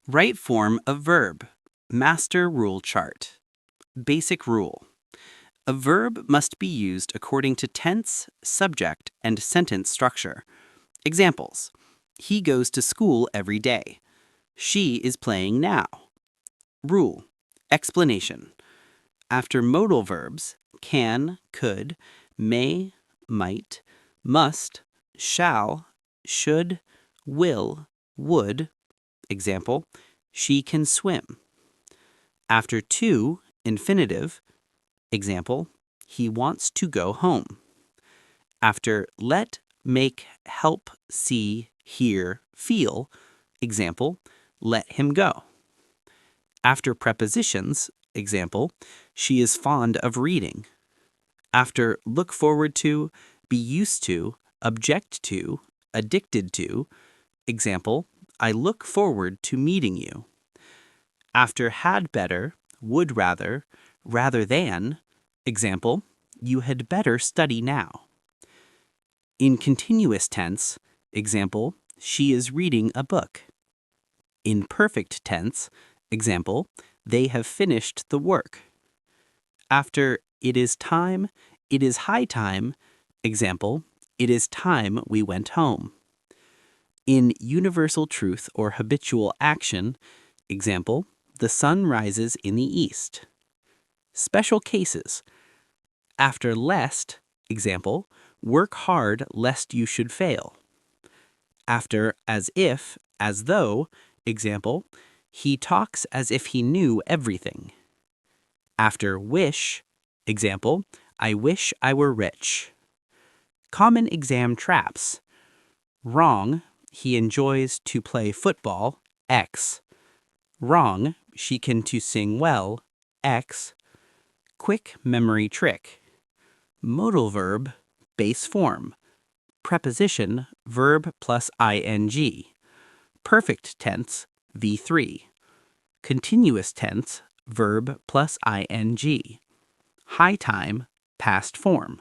Right form of verb. Master rule chart. Basic rule. A verb must be used according to tense, subject, and sentence structure. Examples. He goes to school every day. She is playing now. Rule. Explanation. After modal verbs, can, could, may, might, must, shall, should, will, would. Example, she can swim. After to, infinitive. Example, he wants to go home. After let, make, help, see, hear, feel. Example, let him go. After prepositions. Example, she is fond of reading. After look forward to, be used to, object to, addicted to. Example, I look forward to meeting you. After had better, would rather than. Example, you had better study now. In continuous tense. Example, she is reading a book. In perfect tense. Example, they have finished the work. After it is time, it is high time. Example, it is time we went home. In universal truth or habitual action. Example, the sun rises in the east. Special cases. After lest. Example, work hard lest you should fail. After as if, as though. Example, he talks as if he knew everything. After wish. Example, I wish I were rich. Common exam traps. Wrong, he enjoys to play football. X. Wrong, she can to sing well. X. Quick memory trick. Modal verb, base form. Preposition, verb plus ing. Perfect tense, V3. Continuous tense, verb plus ing. High time, past form.